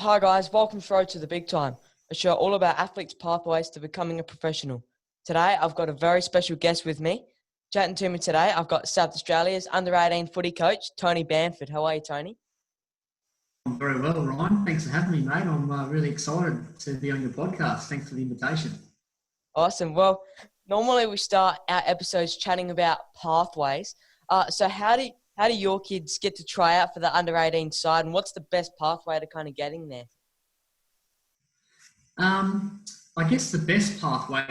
Hi guys, welcome through to The Big Time, a show all about athletes' pathways to becoming a professional. Today, I've got a very special guest with me. Chatting to me today, I've got South Australia's under-18 footy coach, Tony Bamford. How are you, Tony? I'm very well, Ryan. Thanks for having me, mate. I'm really excited to be on your podcast. Thanks for the invitation. Awesome. Well, normally we start our episodes chatting about pathways. So how do your kids get to try out for the under-18 side, and what's the best pathway to kind of getting there? I guess the best pathway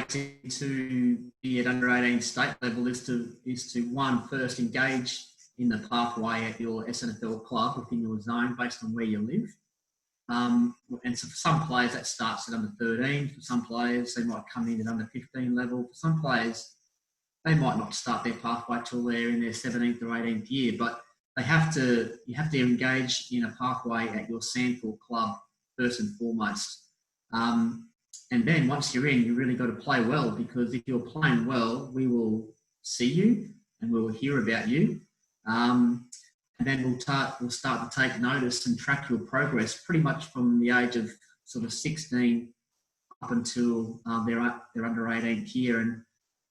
to be at under 18 state level is to one, first engage in the pathway at your SANFL club within your zone based on where you live. And so for some players that starts at under 13. For some players they might come in at under 15 level. For some players they might not start their pathway till they're in their 17th or 18th year, but you have to engage in a pathway at your SANFL club first and foremost. And then once you're in, you really got to play well, because if you're playing well, we will see you and we will hear about you. And then we'll start to take notice and track your progress pretty much from the age of sort of 16 up until their under 18th year. And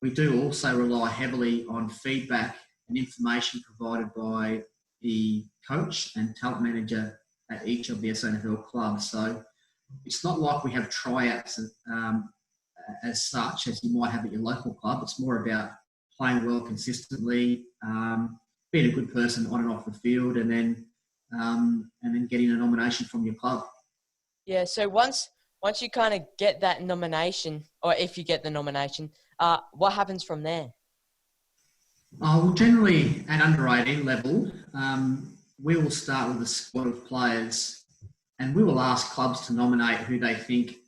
we do also rely heavily on feedback and information provided by the coach and talent manager at each of the SANFL clubs. So it's not like we have tryouts as such as you might have at your local club. It's more about playing well consistently, being a good person on and off the field, and then getting a nomination from your club. Yeah. So once you kind of get that nomination, or if you get the nomination, what happens from there? Well, generally at under 18 level, we will start with a squad of players. And we will ask clubs to nominate who they think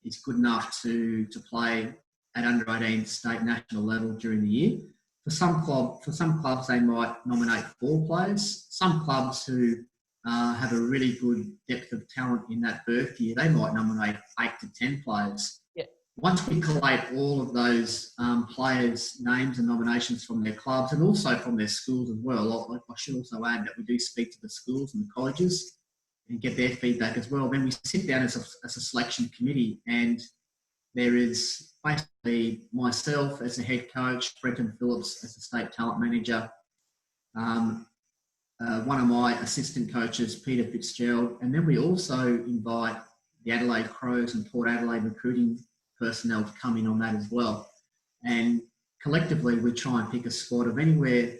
is good enough to play at under 18 state national level during the year. For some clubs, they might nominate 4 players. Some clubs who have a really good depth of talent in that birth year, they might nominate 8 to 10 players. Yeah. Once we collate all of those players' names and nominations from their clubs and also from their schools as well, I should also add that we do speak to the schools and the colleges and get their feedback as well. Then we sit down as a selection committee, and there is basically myself as the head coach, Brenton Phillips as the state talent manager, one of my assistant coaches, Peter Fitzgerald, and then we also invite the Adelaide Crows and Port Adelaide recruiting personnel to come in on that as well. And collectively, we try and pick a squad of anywhere,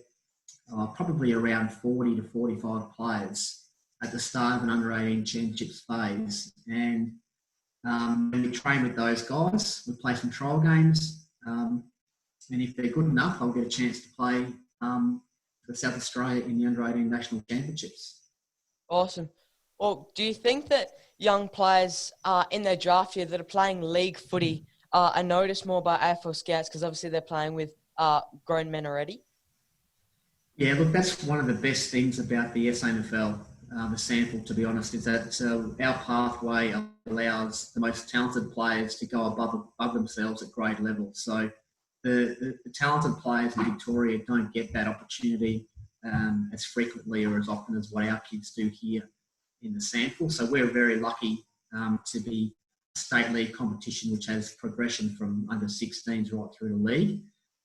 probably around 40 to 45 players at the start of an under-18 championships phase. And when we train with those guys, we play some trial games. And if they're good enough, I'll get a chance to play for South Australia in the under-18 national championships. Awesome. Well, do you think that young players in their draft year that are playing league footy are noticed more by AFL scouts, because obviously they're playing with grown men already? Yeah, look, that's one of the best things about the SANFL. The SANFL, to be honest, is that our pathway allows the most talented players to go above themselves at grade level. So the talented players in Victoria don't get that opportunity as frequently or as often as what our kids do here in the SANFL. So we're very lucky to be a state league competition which has progression from under 16s right through to league.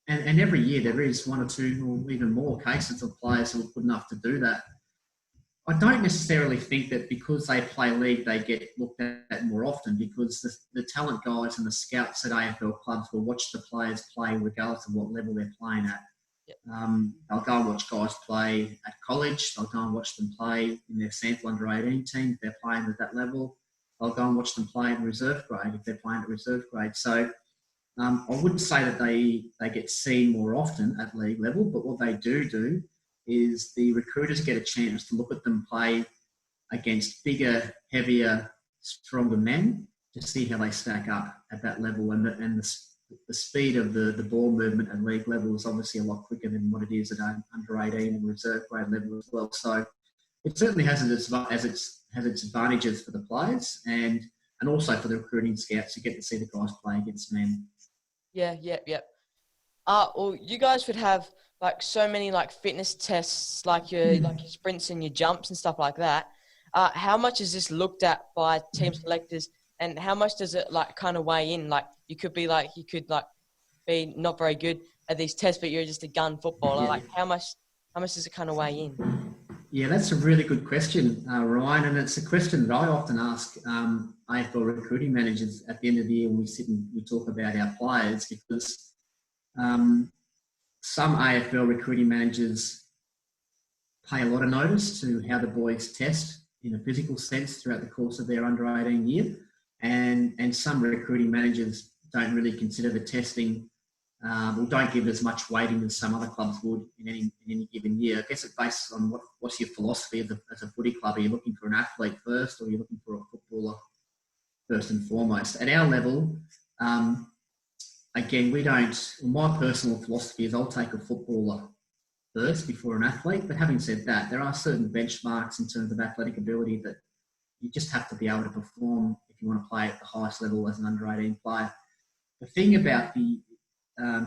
And every year there is 1 or 2 or even more cases of players who are good enough to do that. I don't necessarily think that because they play league, they get looked at more often, because the talent guys and the scouts at AFL clubs will watch the players play regardless of what level they're playing at. Yep. They'll go and watch guys play at college. They'll go and watch them play in their SANFL under-18 team if they're playing at that level. They'll go and watch them play in reserve grade if they're playing at reserve grade. So I wouldn't say that they get seen more often at league level, but what they do is the recruiters get a chance to look at them play against bigger, heavier, stronger men to see how they stack up at that level. And the speed of the ball movement at league level is obviously a lot quicker than what it is at under 18 and reserve grade level as well. So it certainly has its advantages for the players and also for the recruiting scouts to get to see the guys play against men. Yeah. Well, you guys would have like so many like fitness tests, like your sprints and your jumps and stuff like that. How much is this looked at by team selectors, and how much does it like kind of weigh in? Like you could be not very good at these tests, but you're just a gun footballer. Yeah. Like how much does it kind of weigh in? Yeah, that's a really good question, Ryan, and it's a question that I often ask AFL recruiting managers at the end of the year when we sit and we talk about our players, because some AFL recruiting managers pay a lot of notice to how the boys test in a physical sense throughout the course of their under 18 year, and some recruiting managers don't really consider the testing or don't give as much weighting as some other clubs would in any given year. I guess it's based on what's your philosophy as a footy club. Are you looking for an athlete first, or are you looking for a footballer first and foremost? At our level, again, we don't. My personal philosophy is I'll take a footballer first before an athlete. But having said that, there are certain benchmarks in terms of athletic ability that you just have to be able to perform if you want to play at the highest level as an under 18 player. The thing about the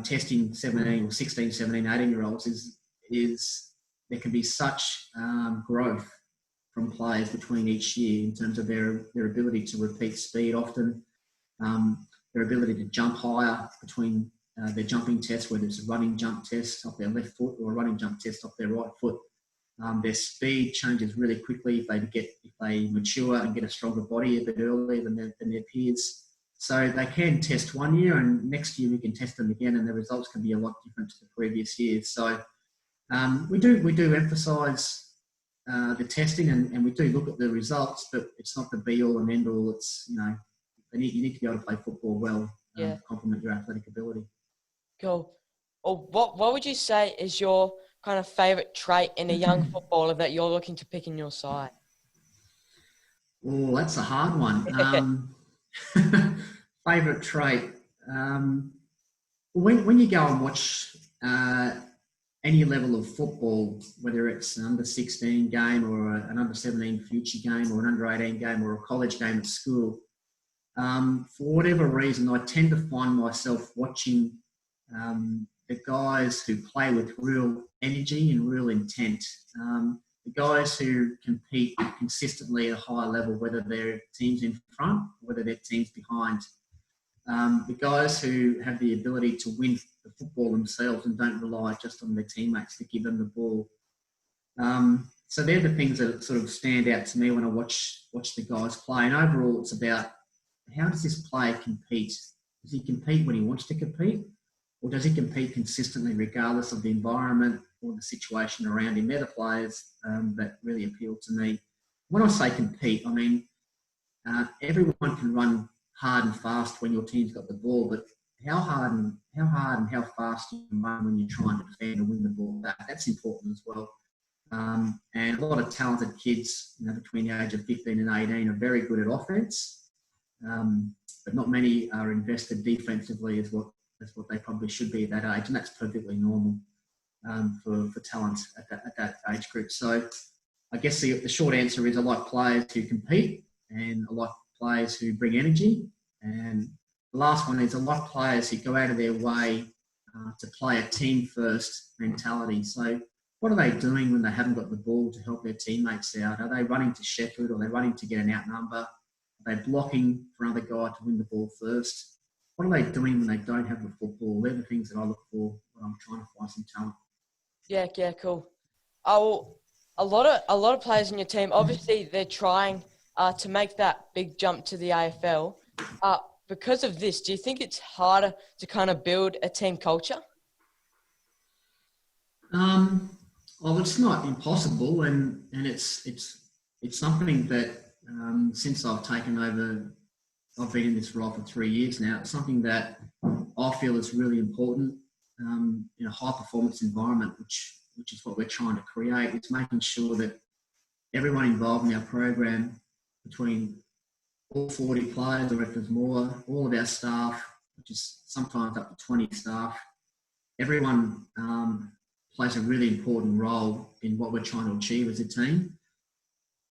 testing 17 or 16, 17, 18-year-olds is there can be such growth from players between each year in terms of their ability to repeat speed often, their ability to jump higher between their jumping tests, whether it's a running jump test off their left foot or a running jump test off their right foot. Their speed changes really quickly if they mature and get a stronger body a bit earlier than their peers. So they can test one year, and next year we can test them again, and the results can be a lot different to the previous years. So we do emphasise the testing, and we do look at the results, but it's not the be all and end all. It's you need to be able to play football well to complement your athletic ability. Cool. Or what would you say is your kind of favourite trait in a young footballer that you're looking to pick in your side? Oh, that's a hard one. Favourite trait. When you go and watch any level of football, whether it's an under 16 game or an under 17 future game or an under 18 game or a college game at school, for whatever reason, I tend to find myself watching the guys who play with real energy and real intent. The guys who compete consistently at a high level, whether they're teams in front or whether they're teams behind. The guys who have the ability to win the football themselves and don't rely just on their teammates to give them the ball. So they're the things that sort of stand out to me when I watch the guys play. And overall, it's about how does this player compete? Does he compete when he wants to compete? Or does he compete consistently regardless of the environment or the situation around him? They're the players that really appeal to me. When I say compete, I mean everyone can run hard and fast when your team's got the ball, but how hard and how fast you can run when you're trying to defend and win the ball back, that's important as well. And a lot of talented kids, between the age of 15 and 18 are very good at offense, but not many are invested defensively as what they probably should be at that age, and that's perfectly normal for talent at that age group. So I guess the short answer is I like players who compete, and I like players who bring energy, and the last one is I like players who go out of their way to play a team first mentality. So what are they doing when they haven't got the ball to help their teammates out? Are they running to shepherd, or are they running to get an outnumber? Are they blocking for another guy to win the ball first? What are they doing when they don't have the football? They're the things that I look for when I'm trying to find some talent. Yeah, cool. A lot of players in your team, obviously, they're trying to make that big jump to the AFL. Because of this, do you think it's harder to kind of build a team culture? Well, it's not impossible, and it's something that since I've taken over. I've been in this role for 3 years now. It's something that I feel is really important in a high-performance environment, which is what we're trying to create. It's making sure that everyone involved in our program, between all 40 players, or if there's more, all of our staff, which is sometimes up to 20 staff, everyone plays a really important role in what we're trying to achieve as a team.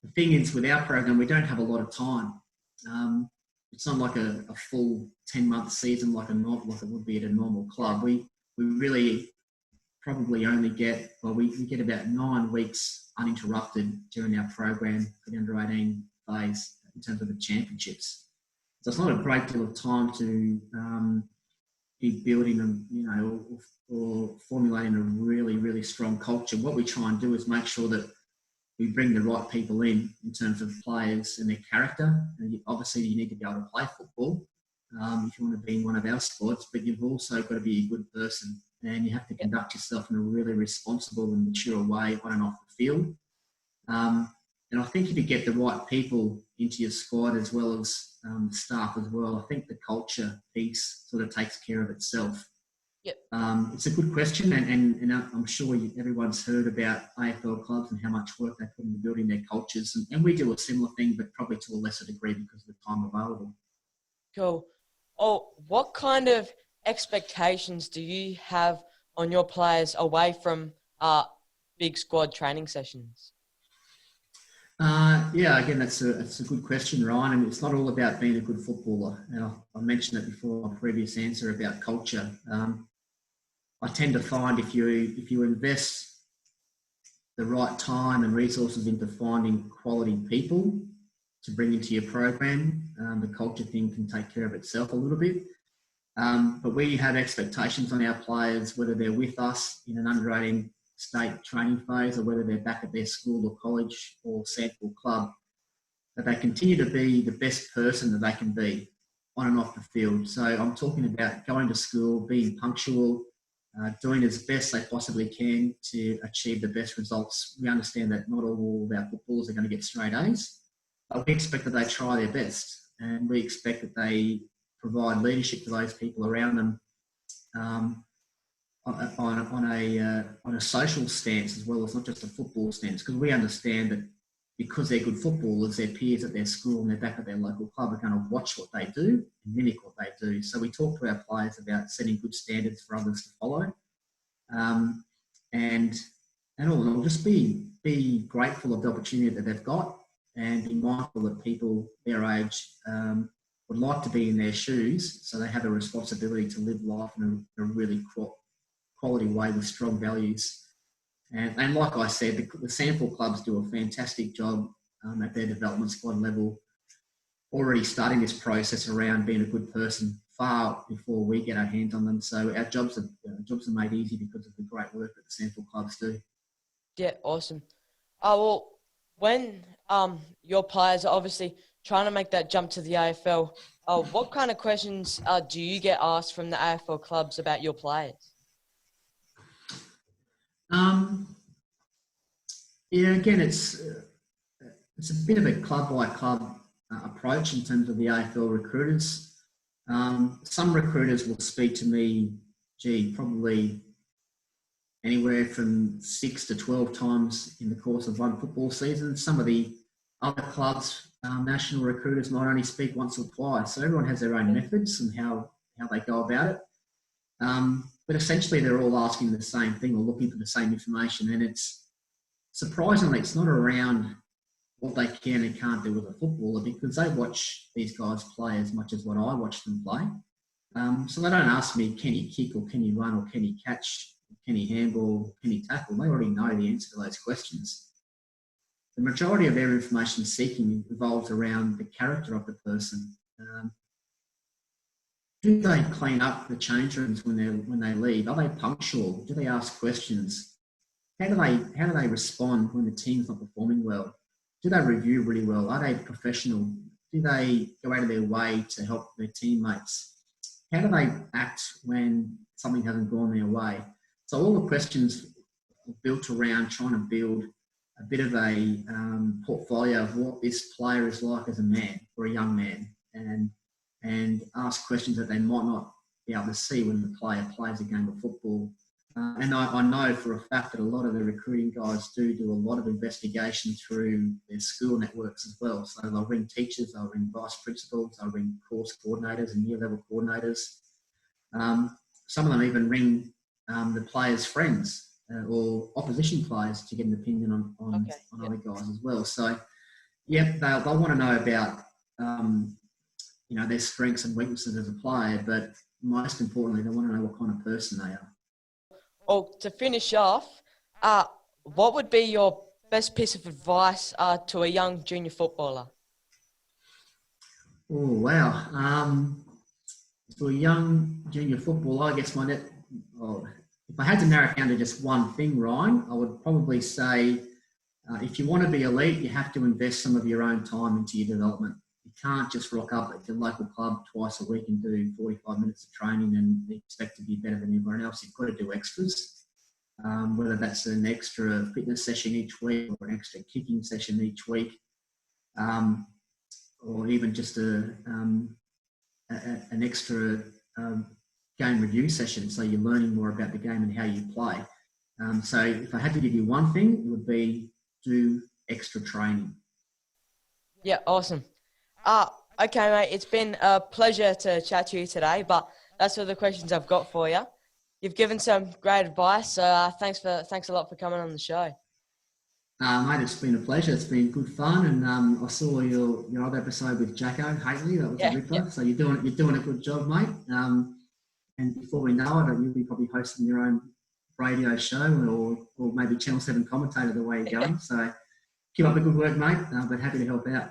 The thing is, with our program, we don't have a lot of time. It's not like a full 10-month season like it would be at a normal club. We really probably only get, we get about 9 weeks uninterrupted during our program for the under-18 phase in terms of the championships. So it's not a great deal of time to be building them, or formulating a really, really strong culture. What we try and do is make sure that we bring the right people in terms of players and their character. And obviously, you need to be able to play football if you want to be in one of our sports, but you've also got to be a good person, and you have to conduct yourself in a really responsible and mature way on and off the field. And I think if you get the right people into your squad as well as the staff as well, I think the culture piece sort of takes care of itself. Yep. It's a good question, and I'm sure everyone's heard about AFL clubs and how much work they put into building their cultures, and we do a similar thing, but probably to a lesser degree because of the time available. Cool. Oh, what kind of expectations do you have on your players away from big squad training sessions? Again, that's a good question, Ryan, and it's not all about being a good footballer. And I mentioned it before in my previous answer about culture. I tend to find if you invest the right time and resources into finding quality people to bring into your program, the culture thing can take care of itself a little bit. But we have expectations on our players, whether they're with us in an under-18 state training phase or whether they're back at their school or college or SANFL club, that they continue to be the best person that they can be on and off the field. So I'm talking about going to school, being punctual, doing as best they possibly can to achieve the best results. We understand that not all of our footballers are going to get straight A's, but we expect that they try their best, and we expect that they provide leadership to those people around them on a social stance as well as not just a football stance, because we understand that because they're good footballers, their peers at their school and they're back at their local club are going to watch what they do and mimic what they do. So we talk to our players about setting good standards for others to follow, and all in all, just be grateful of the opportunity that they've got and be mindful that people their age would like to be in their shoes, so they have a responsibility to live life in a really quality way with strong values. And like I said, the SANFL clubs do a fantastic job at their development squad level, already starting this process around being a good person far before we get our hands on them. So our jobs are made easy because of the great work that the SANFL clubs do. Yeah, awesome. Well, when your players are obviously trying to make that jump to the AFL, what kind of questions do you get asked from the AFL clubs about your players? Again, it's a bit of a club-by-club approach in terms of the AFL recruiters. Some recruiters will speak to me, probably anywhere from 6 to 12 times in the course of one football season. Some of the other clubs, national recruiters might only speak once or twice. So everyone has their own methods and how they go about it. But essentially they're all asking the same thing or looking for the same information. And it's surprisingly, it's not around what they can and can't do with a footballer, because they watch these guys play as much as what I watch them play. So they don't ask me, can he kick or can he run or can he catch, can he handball, can he tackle? They already know the answer to those questions. The majority of their information seeking revolves around the character of the person. Do they clean up the change rooms when they leave? Are they punctual? Do they ask questions? How do they respond when the team's not performing well? Do they review really well? Are they professional? Do they go out of their way to help their teammates? How do they act when something hasn't gone their way? So all the questions are built around trying to build a bit of a portfolio of what this player is like as a man or a young man, and ask questions that they might not be able to see when the player plays a game of football. And I know for a fact that a lot of the recruiting guys do a lot of investigation through their school networks as well. So they'll ring teachers, they'll ring vice principals, they'll ring course coordinators and year level coordinators. Some of them even ring the players' friends or opposition players to get an opinion on other guys as well. So, they'll want to know about their strengths and weaknesses as a player, but most importantly, they want to know what kind of person they are. Well, to finish off, what would be your best piece of advice to a young junior footballer? Oh, wow. To a young junior footballer, I guess oh, if I had to narrow it down to just one thing, Ryan, I would probably say if you want to be elite, you have to invest some of your own time into your development. You can't just rock up at your local club twice a week and do 45 minutes of training and expect to be better than everyone else. You've got to do extras, whether that's an extra fitness session each week or an extra kicking session each week, or even just an extra game review session, so you're learning more about the game and how you play. So if I had to give you one thing, it would be do extra training. Yeah, awesome. Okay, mate, it's been a pleasure to chat to you today, but that's all the questions I've got for you. You've given some great advice, so thanks a lot for coming on the show. Mate, it's been a pleasure. It's been good fun, and I saw your other episode with Jacko Haley. That was a ripper. Yeah. So you're doing a good job, mate. And before we know it, you'll be probably hosting your own radio show or maybe Channel 7 commentator the way you're going. So keep up the good work, mate. But happy to help out.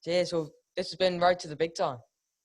Cheers. Well, this has been Road to the Big Time.